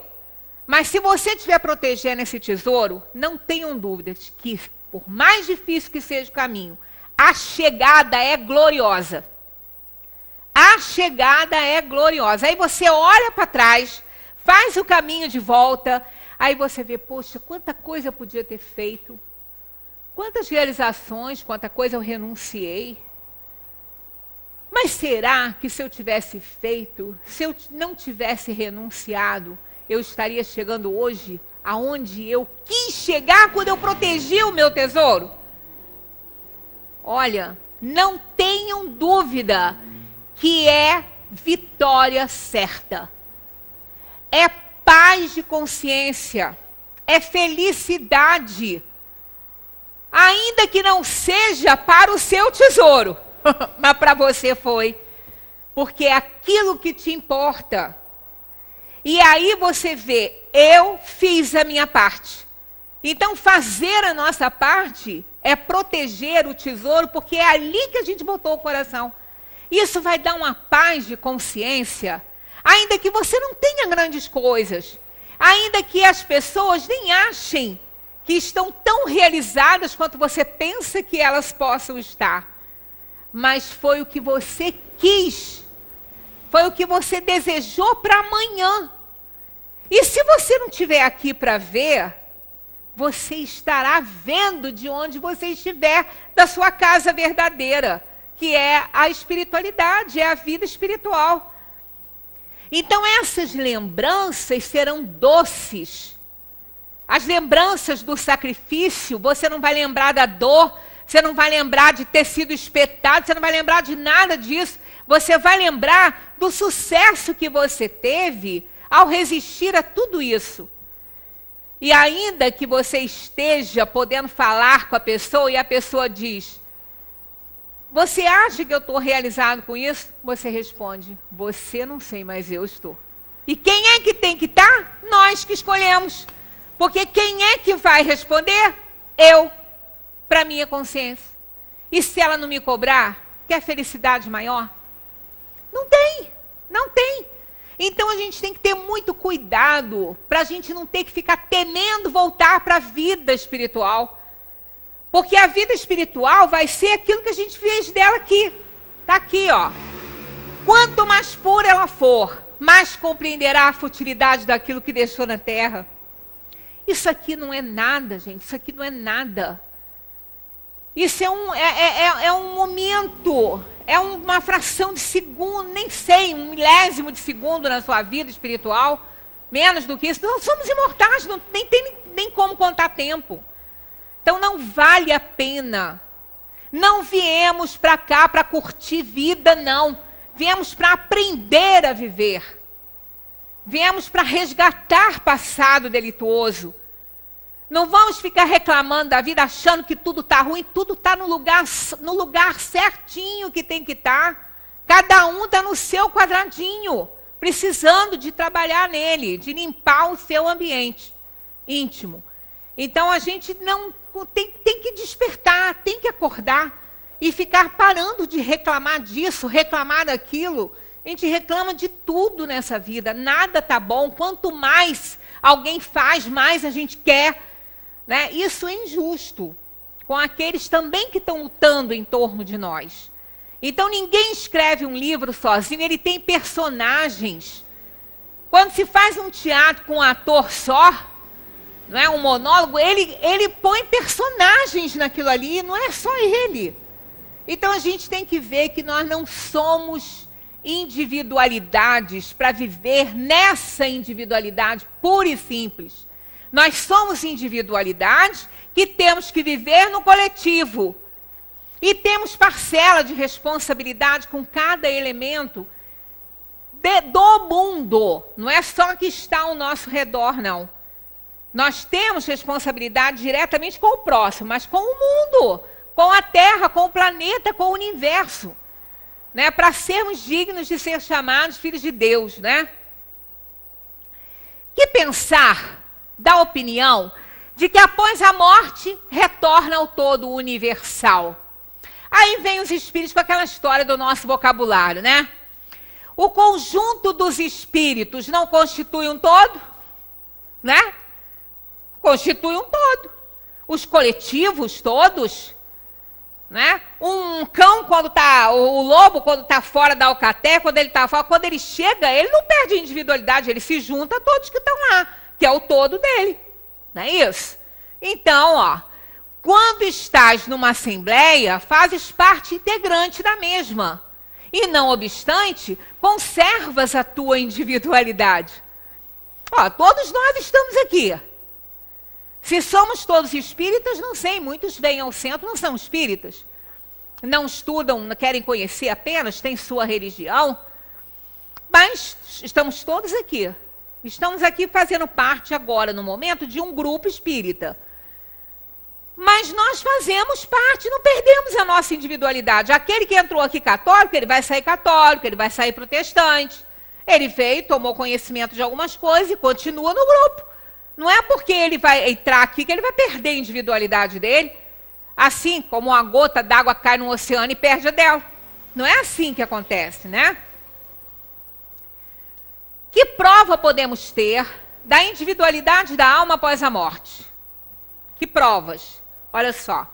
Mas se você estiver protegendo esse tesouro, não tenham dúvidas que, por mais difícil que seja o caminho, a chegada é gloriosa. A chegada é gloriosa. Aí você olha para trás, faz o caminho de volta, aí você vê, poxa, quanta coisa eu podia ter feito, quantas realizações, quanta coisa eu renunciei. Mas será que se eu tivesse feito, se eu não tivesse renunciado, eu estaria chegando hoje aonde eu quis chegar quando eu protegi o meu tesouro? Olha, não tenham dúvida que é vitória certa. É paz de consciência. É felicidade. Ainda que não seja para o seu tesouro, mas para você foi. Porque é aquilo que te importa. E aí você vê, eu fiz a minha parte. Então fazer a nossa parte é proteger o tesouro, porque é ali que a gente botou o coração. Isso vai dar uma paz de consciência, ainda que você não tenha grandes coisas, ainda que as pessoas nem achem que estão tão realizadas quanto você pensa que elas possam estar. Mas foi o que você quis, foi o que você desejou para amanhã. E se você não estiver aqui para ver, você estará vendo de onde você estiver, da sua casa verdadeira, que é a espiritualidade, é a vida espiritual. Então essas lembranças serão doces. As lembranças do sacrifício, você não vai lembrar da dor, você não vai lembrar de ter sido espetado, você não vai lembrar de nada disso. Você vai lembrar do sucesso que você teve ao resistir a tudo isso. E ainda que você esteja podendo falar com a pessoa e a pessoa diz, você acha que eu estou realizado com isso? Você responde, você não sei, mas eu estou. E quem é que tem que estar? Nós que escolhemos. Porque quem é que vai responder? Eu, para minha consciência. E se ela não me cobrar, quer felicidade maior? Não tem, não tem. Então a gente tem que ter muito cuidado para a gente não ter que ficar temendo voltar para a vida espiritual. Porque a vida espiritual vai ser aquilo que a gente fez dela aqui. Está aqui, ó. Quanto mais pura ela for, mais compreenderá a futilidade daquilo que deixou na terra. Isso aqui não é nada, gente. Isso aqui não é nada. Isso é um momento, é uma fração de segundo, nem sei, 1/1000 de segundo na sua vida espiritual. Menos do que isso. Nós somos imortais, nem tem nem como contar tempo. Então não vale a pena. Não viemos para cá para curtir vida, não. Viemos para aprender a viver. Viemos para resgatar passado delituoso. Não vamos ficar reclamando da vida, achando que tudo está ruim. Tudo está no lugar certinho que tem que estar. Cada um está no seu quadradinho, precisando de trabalhar nele, de limpar o seu ambiente íntimo. Então a gente não tem que despertar, tem que acordar e ficar parando de reclamar disso, reclamar daquilo. A gente reclama de tudo nessa vida, nada tá bom. Quanto mais alguém faz, mais a gente quer, né? Isso é injusto com aqueles também que estão lutando em torno de nós. Então ninguém escreve um livro sozinho, ele tem personagens. Quando se faz um teatro com um ator só, não é um monólogo, ele põe personagens naquilo ali, não é só ele. Então a gente tem que ver que nós não somos individualidades para viver nessa individualidade pura e simples. Nós somos individualidades que temos que viver no coletivo. E temos parcela de responsabilidade com cada elemento do mundo. Não é só que está ao nosso redor, não. Nós temos responsabilidade diretamente com o próximo, mas com o mundo, com a Terra, com o planeta, com o universo. Né? Para sermos dignos de ser chamados filhos de Deus. Né? Que pensar da opinião de que após a morte retorna ao todo universal? Aí vem os espíritos com aquela história do nosso vocabulário, né? O conjunto dos espíritos não constitui um todo? Né? Constitui um todo. Os coletivos todos, né? Um cão quando tá, o lobo quando está fora da alcateia, quando ele está fora, quando ele chega, ele não perde a individualidade, ele se junta a todos que estão lá, que é o todo dele. Não é isso? Então, ó, quando estás numa assembleia, fazes parte integrante da mesma. E não obstante, conservas a tua individualidade. Ó, todos nós estamos aqui. Se somos todos espíritas, não sei, muitos vêm ao centro, não são espíritas. Não estudam, não querem conhecer apenas, têm sua religião. Mas estamos todos aqui. Estamos aqui fazendo parte agora, no momento, de um grupo espírita. Mas nós fazemos parte, não perdemos a nossa individualidade. Aquele que entrou aqui católico, ele vai sair católico, ele vai sair protestante. Ele veio, tomou conhecimento de algumas coisas e continua no grupo. Não é porque ele vai entrar aqui que ele vai perder a individualidade dele. Assim como uma gota d'água cai no oceano e perde a dela. Não é assim que acontece, né? Que prova podemos ter da individualidade da alma após a morte? Que provas? Olha só.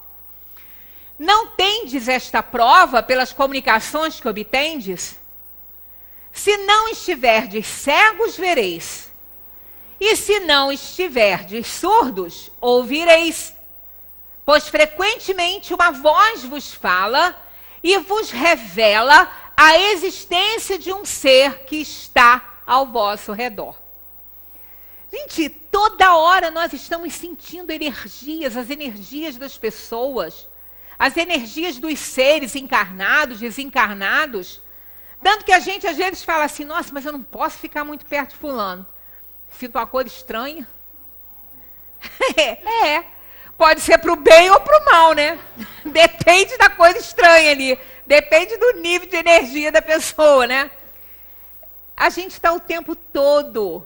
Não tendes esta prova pelas comunicações que obtendes? Se não estiverdes cegos, vereis. E se não estiverdes surdos, ouvireis. Pois frequentemente uma voz vos fala e vos revela a existência de um ser que está ao vosso redor. Gente, toda hora nós estamos sentindo energias, as energias das pessoas, as energias dos seres encarnados, desencarnados, dando que a gente às vezes fala assim, nossa, mas eu não posso ficar muito perto de fulano. Sinto uma coisa estranha. Pode ser para o bem ou para o mal, né? Depende da coisa estranha ali, depende do nível de energia da pessoa, né? A gente está o tempo todo,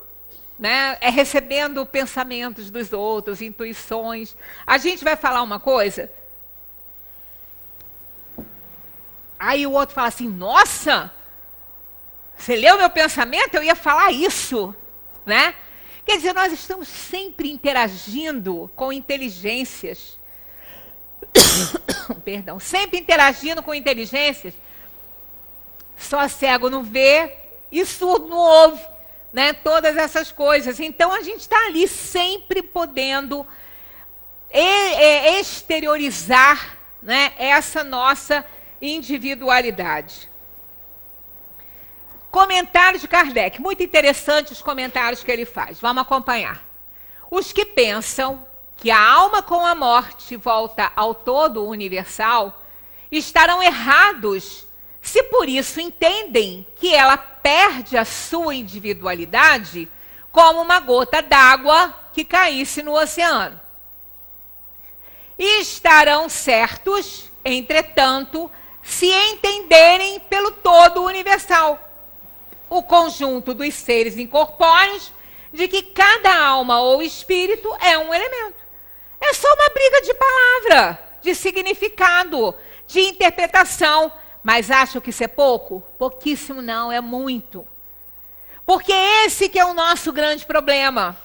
né, recebendo pensamentos dos outros, intuições. A gente vai falar uma coisa, aí o outro fala assim, nossa, você leu meu pensamento? Eu ia falar isso, né? Quer dizer, nós estamos sempre interagindo com inteligências. Perdão, sempre interagindo com inteligências. Só cego não vê e surdo não ouve, né? Todas essas coisas. Então, a gente está ali sempre podendo exteriorizar, né, essa nossa individualidade. Comentário de Kardec. Muito interessante os comentários que ele faz. Vamos acompanhar. Os que pensam que a alma com a morte volta ao todo universal estarão errados se por isso entendem que ela perde a sua individualidade como uma gota d'água que caísse no oceano. E estarão certos, entretanto, se entenderem pelo todo universal, o conjunto dos seres incorpóreos, de que cada alma ou espírito é um elemento. É só uma briga de palavra, de significado, de interpretação. Mas acham que isso é pouco? Pouquíssimo não, é muito. Porque esse que é o nosso grande problema.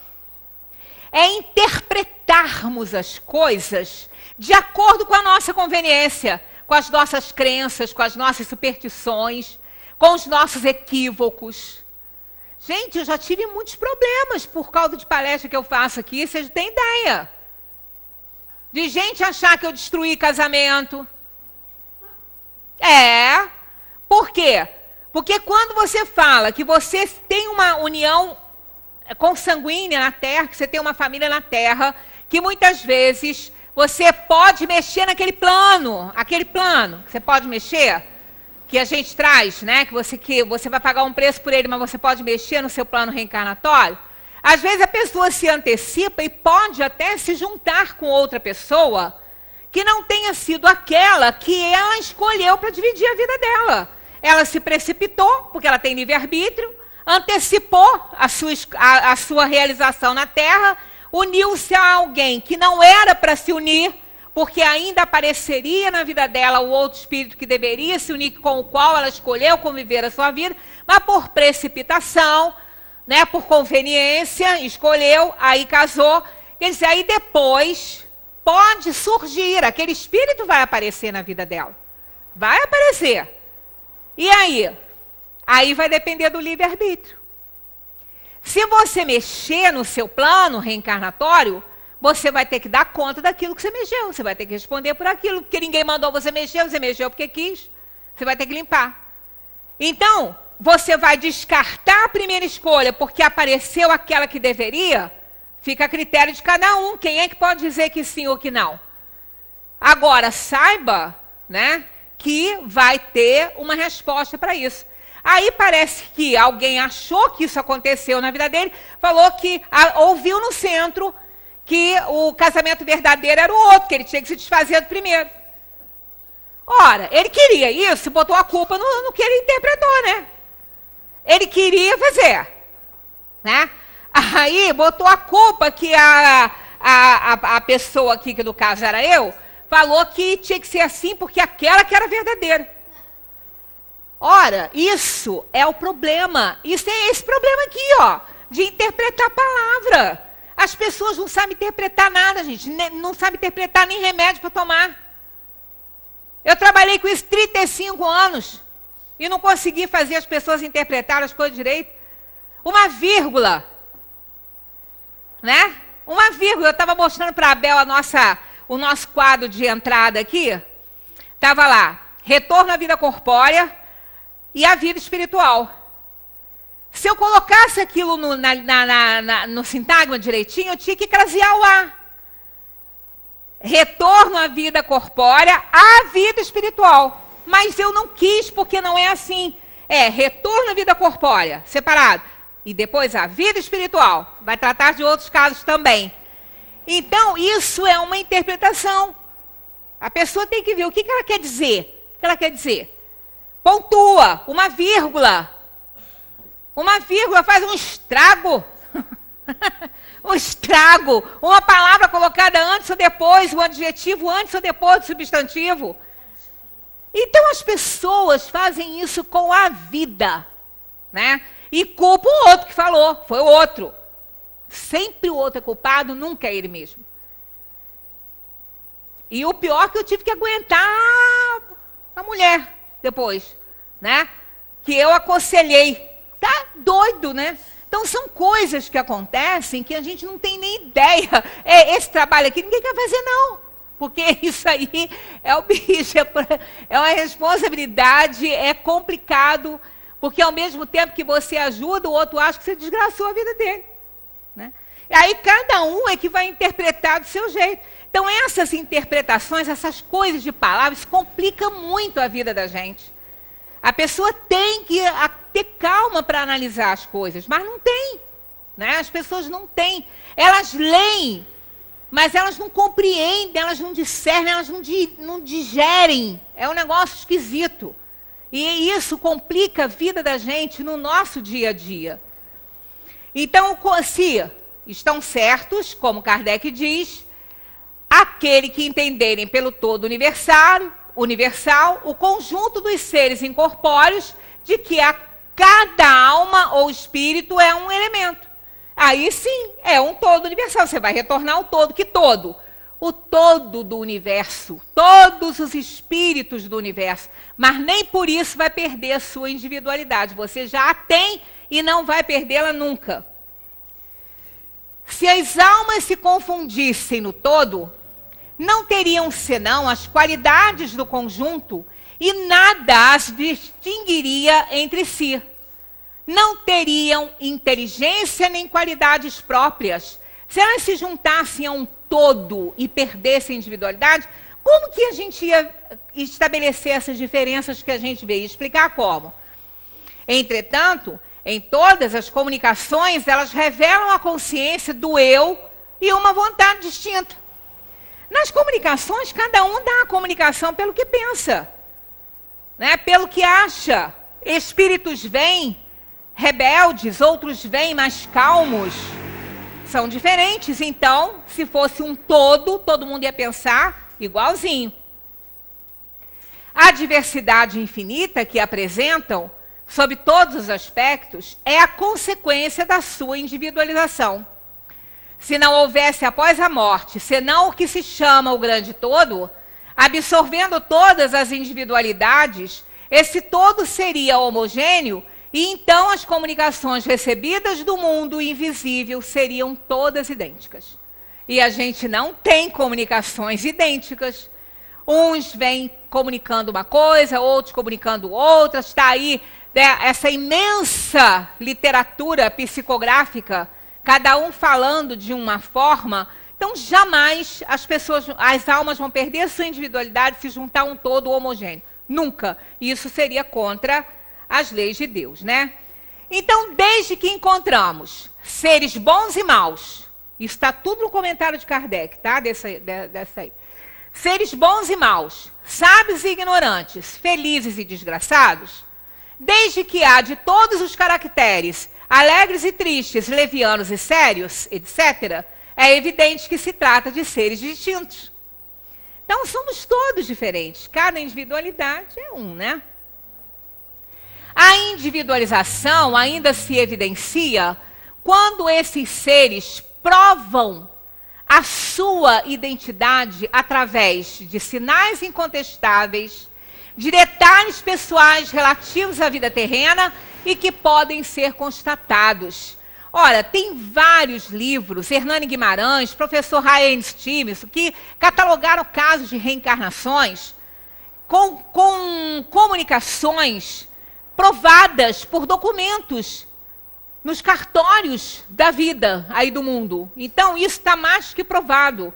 É interpretarmos as coisas de acordo com a nossa conveniência, com as nossas crenças, com as nossas superstições, com os nossos equívocos. Gente, eu já tive muitos problemas por causa de palestra que eu faço aqui, vocês têm ideia. De gente achar que eu destruí casamento. Por quê? Porque quando você fala que você tem uma união consanguínea na Terra, que você tem uma família na Terra, que muitas vezes você pode mexer naquele plano, que você pode mexer, que a gente traz, né? Que você vai pagar um preço por ele, mas você pode mexer no seu plano reencarnatório. Às vezes a pessoa se antecipa e pode até se juntar com outra pessoa que não tenha sido aquela que ela escolheu para dividir a vida dela. Ela se precipitou, porque ela tem livre-arbítrio, antecipou a sua realização na Terra, uniu-se a alguém que não era para se unir, porque ainda apareceria na vida dela o outro espírito que deveria se unir, com o qual ela escolheu conviver a sua vida, mas por precipitação, né, por conveniência, escolheu, aí casou. Quer dizer, aí depois pode surgir, aquele espírito vai aparecer na vida dela. Vai aparecer. E aí? Aí vai depender do livre-arbítrio. Se você mexer no seu plano reencarnatório, você vai ter que dar conta daquilo que você mexeu. Você vai ter que responder por aquilo, porque ninguém mandou você mexeu porque quis. Você vai ter que limpar. Então, você vai descartar a primeira escolha porque apareceu aquela que deveria, fica a critério de cada um. Quem é que pode dizer que sim ou que não? Agora, saiba, né, que vai ter uma resposta para isso. Aí parece que alguém achou que isso aconteceu na vida dele, falou que ouviu no centro que o casamento verdadeiro era o outro, que ele tinha que se desfazer do primeiro. Ora, ele queria isso e botou a culpa no que ele interpretou, né? Ele queria fazer, né? Aí botou a culpa que a pessoa aqui, que no caso era eu, falou que tinha que ser assim porque aquela que era verdadeira. Ora, isso é o problema. Isso é esse problema aqui, ó, de interpretar a palavra. As pessoas não sabem interpretar nada, gente. Não sabem interpretar nem remédio para tomar. Eu trabalhei com isso 35 anos e não consegui fazer as pessoas interpretarem as coisas direito. Uma vírgula, né? Uma vírgula. Eu estava mostrando para a Abel o nosso quadro de entrada aqui. Estava lá, retorno à vida corpórea e à vida espiritual. Se eu colocasse aquilo no sintagma direitinho, eu tinha que crasear o A. Retorno à vida corpórea, à vida espiritual. Mas eu não quis, porque não é assim. É retorno à vida corpórea, separado. E depois a vida espiritual. Vai tratar de outros casos também. Então, isso é uma interpretação. A pessoa tem que ver o que ela quer dizer. O que ela quer dizer? Pontua, uma vírgula. Uma vírgula faz um estrago. Um estrago. Uma palavra colocada antes ou depois, um adjetivo antes ou depois do substantivo. Então as pessoas fazem isso com a vida, né? E culpam o outro que falou, foi o outro. Sempre o outro é culpado, nunca é ele mesmo. E o pior é que eu tive que aguentar a mulher depois, né? Que eu aconselhei. Tá doido, né? Então são coisas que acontecem que a gente não tem nem ideia. Esse trabalho aqui ninguém quer fazer, não. Porque isso aí é o bicho, é uma responsabilidade, é complicado. Porque ao mesmo tempo que você ajuda, o outro acha que você desgraçou a vida dele. Né? E aí cada um é que vai interpretar do seu jeito. Então essas interpretações, essas coisas de palavras, complicam muito a vida da gente. A pessoa tem que ter calma para analisar as coisas, mas não tem. Né? As pessoas não têm. Elas leem, mas elas não compreendem, elas não discernem, elas não digerem. É um negócio esquisito. E isso complica a vida da gente no nosso dia a dia. Então, se estão certos, como Kardec diz, aquele que entenderem pelo todo universal, o conjunto dos seres incorpóreos, de que cada alma ou espírito é um elemento. Aí sim, é um todo universal. Você vai retornar ao todo. Que todo? O todo do universo, todos os espíritos do universo, mas nem por isso vai perder a sua individualidade. Você já a tem e não vai perdê-la nunca. Se as almas se confundissem no todo, não teriam senão as qualidades do conjunto e nada as distinguiria entre si. Não teriam inteligência nem qualidades próprias. Se elas se juntassem a um todo e perdessem a individualidade, como que a gente ia estabelecer essas diferenças que a gente veio explicar como? Entretanto, em todas as comunicações, elas revelam a consciência do eu e uma vontade distinta. Nas comunicações, cada um dá a comunicação pelo que pensa, né? Pelo que acha. Espíritos vêm rebeldes, outros vêm mais calmos. São diferentes, então, se fosse um todo mundo ia pensar igualzinho. A diversidade infinita que apresentam, sob todos os aspectos, é a consequência da sua individualização. Se não houvesse após a morte, senão o que se chama o grande todo, absorvendo todas as individualidades, esse todo seria homogêneo, e então as comunicações recebidas do mundo invisível seriam todas idênticas. E a gente não tem comunicações idênticas. Uns vêm comunicando uma coisa, outros comunicando outra. Está aí, né, essa imensa literatura psicográfica, cada um falando de uma forma. Então, jamais as almas vão perder a sua individualidade e se juntar a um todo homogêneo. Nunca. Isso seria contra as leis de Deus, né? Então, desde que encontramos seres bons e maus, isso está tudo no comentário de Kardec, tá? Dessa aí. Seres bons e maus, sábios e ignorantes, felizes e desgraçados, desde que há de todos os caracteres, alegres e tristes, levianos e sérios, etc., é evidente que se trata de seres distintos. Então, somos todos diferentes. Cada individualidade é um, né? A individualização ainda se evidencia quando esses seres provam a sua identidade através de sinais incontestáveis, de detalhes pessoais relativos à vida terrena e que podem ser constatados. Ora, tem vários livros, Hernani Guimarães, professor Ryan Stevenson, que catalogaram casos de reencarnações com comunicações provadas por documentos nos cartórios da vida aí do mundo. Então, isso está mais que provado.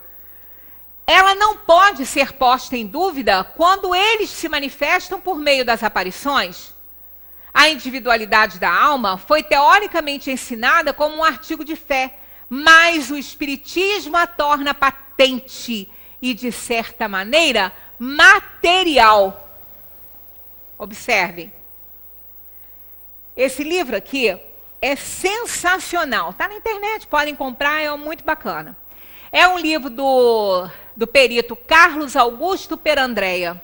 Ela não pode ser posta em dúvida quando eles se manifestam por meio das aparições. A individualidade da alma foi teoricamente ensinada como um artigo de fé, mas o Espiritismo a torna patente e, de certa maneira, material. Observem. Esse livro aqui é sensacional. Está na internet, podem comprar, é muito bacana. É um livro do perito Carlos Augusto Perandrea.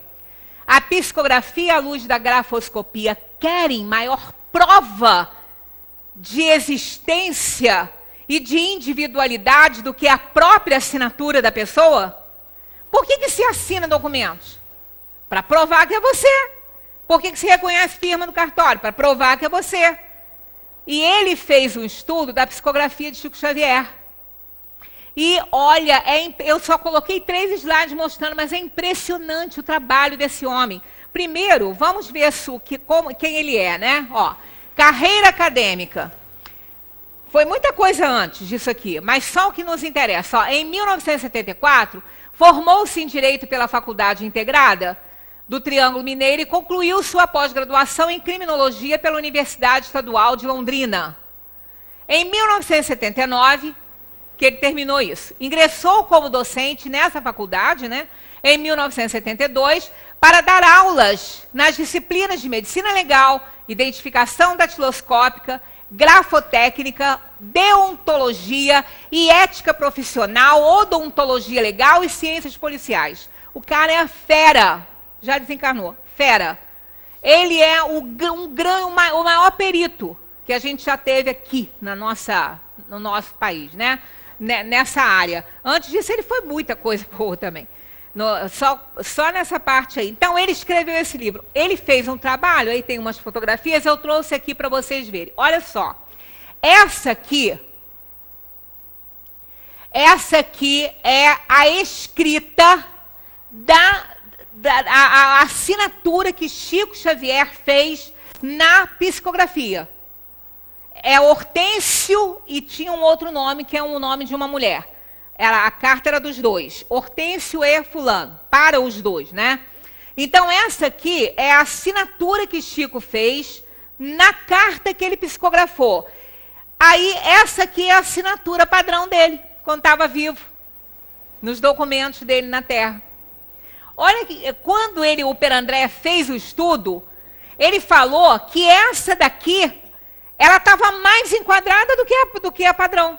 A psicografia à luz da grafoscopia. Querem maior prova de existência e de individualidade do que a própria assinatura da pessoa? Por que se assina documentos? Para provar que é você. Por que se reconhece firma no cartório? Para provar que é você. E ele fez um estudo da psicografia de Chico Xavier. E olha, eu só coloquei 3 slides mostrando, mas é impressionante o trabalho desse homem. Primeiro, vamos ver quem ele é, né? Ó, carreira acadêmica. Foi muita coisa antes disso aqui, mas só o que nos interessa. Ó, em 1974, formou-se em Direito pela Faculdade Integrada do Triângulo Mineiro e concluiu sua pós-graduação em Criminologia pela Universidade Estadual de Londrina. Em 1979, que ele terminou isso, ingressou como docente nessa faculdade, né? Em 1972, para dar aulas nas disciplinas de Medicina Legal, Identificação Datiloscópica, grafotécnica, deontologia e ética profissional, odontologia legal e ciências policiais. O cara é fera, já desencarnou, fera. Ele é o maior perito que a gente já teve aqui no nosso país, né? Nessa área. Antes disso, ele foi muita coisa boa também. Só nessa parte aí. Então, ele escreveu esse livro. Ele fez um trabalho, aí tem umas fotografias, eu trouxe aqui para vocês verem. Olha só. Essa aqui é a escrita a assinatura que Chico Xavier fez na psicografia. É Hortêncio e tinha um outro nome, que é o nome de uma mulher. A carta era dos dois. Hortêncio e fulano, para os dois, né? Então, essa aqui é a assinatura que Chico fez na carta que ele psicografou. Aí, essa aqui é a assinatura padrão dele, quando estava vivo, nos documentos dele na Terra. Olha que quando o Perandré fez o estudo, ele falou que essa daqui, ela estava mais enquadrada do que a padrão.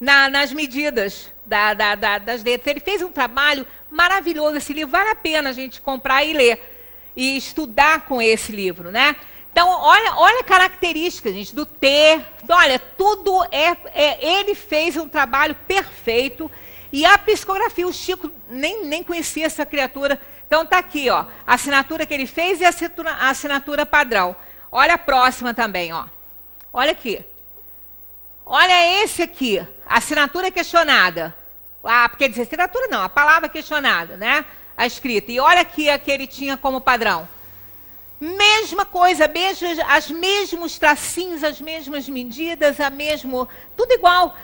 Nas medidas das letras. Ele fez um trabalho maravilhoso. Esse livro vale a pena a gente comprar e ler. E estudar com esse livro, né? Então, olha a característica, gente, do T. Olha, tudo ele fez um trabalho perfeito. E a psicografia, o Chico nem conhecia essa criatura. Então, está aqui, ó, a assinatura que ele fez e a assinatura padrão. Olha a próxima também, ó. Olha aqui. Olha esse aqui, assinatura questionada. Quer dizer, assinatura não, a palavra questionada, né? A escrita. E olha aqui a que ele tinha como padrão. Mesma coisa, os mesmos tracinhos, as mesmas medidas, tudo igual.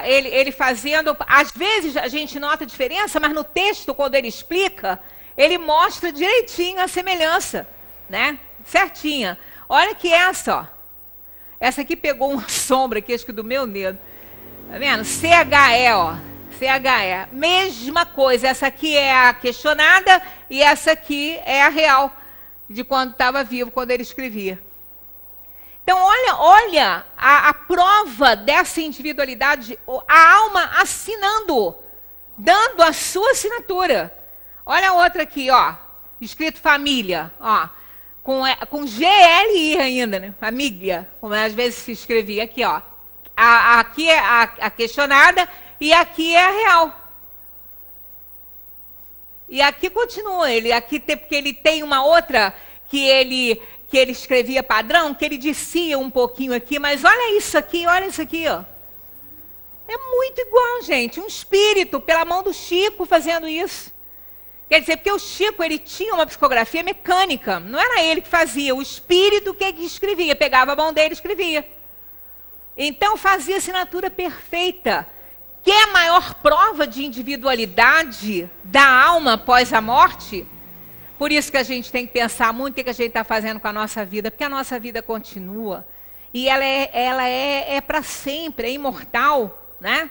Ele fazendo, às vezes a gente nota a diferença, mas no texto, quando ele explica, ele mostra direitinho a semelhança, né? Certinha. Olha que essa, ó. Essa aqui pegou uma sombra aqui, acho que do meu dedo. Tá vendo? CHE, ó. CHE. Mesma coisa. Essa aqui é a questionada e essa aqui é a real, de quando estava vivo, quando ele escrevia. Então, olha a prova dessa individualidade, a alma assinando, dando a sua assinatura. Olha a outra aqui, ó. Escrito família, ó. Com GLI ainda, né? Família, como às vezes se escrevia aqui, ó. Aqui é a questionada e aqui é a real. E aqui continua porque ele tem uma outra que ele escrevia padrão, que ele descia um pouquinho aqui, mas olha isso aqui, ó. É muito igual, gente. Um espírito, pela mão do Chico, fazendo isso. Quer dizer, porque o Chico, ele tinha uma psicografia mecânica. Não era ele que fazia, o espírito que escrevia. Pegava a mão dele e escrevia. Então, fazia assinatura perfeita. Que é a maior prova de individualidade da alma após a morte. Por isso que a gente tem que pensar muito o que a gente está fazendo com a nossa vida. Porque a nossa vida continua. E ela é para sempre, é imortal, né?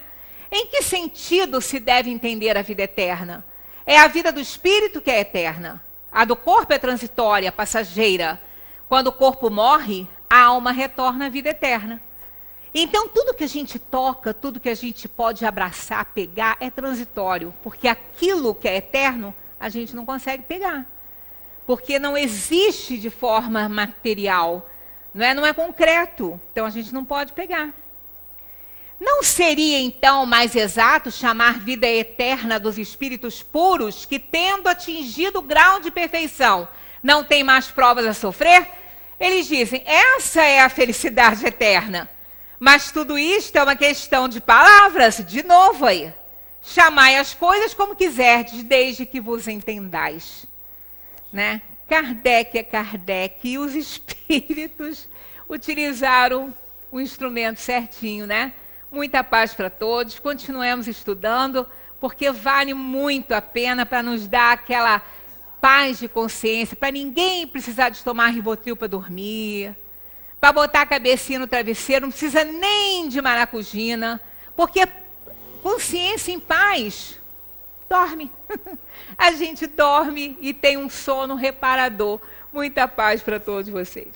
Em que sentido se deve entender a vida eterna? É a vida do espírito que é eterna. A do corpo é transitória, passageira. Quando o corpo morre, a alma retorna à vida eterna. Então, tudo que a gente toca, tudo que a gente pode abraçar, pegar, é transitório. Porque aquilo que é eterno, a gente não consegue pegar. Porque não existe de forma material. Não é concreto. Então, a gente não pode pegar. Não seria, então, mais exato chamar vida eterna dos espíritos puros que, tendo atingido o grau de perfeição, não tem mais provas a sofrer? Eles dizem, essa é a felicidade eterna. Mas tudo isto é uma questão de palavras, de novo aí. Chamai as coisas como quiserdes, desde que vos entendais. Né? Kardec é Kardec e os espíritos utilizaram o instrumento certinho, né? Muita paz para todos, continuemos estudando, porque vale muito a pena para nos dar aquela paz de consciência, para ninguém precisar de tomar Rivotril para dormir, para botar a cabecinha no travesseiro, não precisa nem de maracujina, porque consciência em paz, dorme. A gente dorme e tem um sono reparador. Muita paz para todos vocês.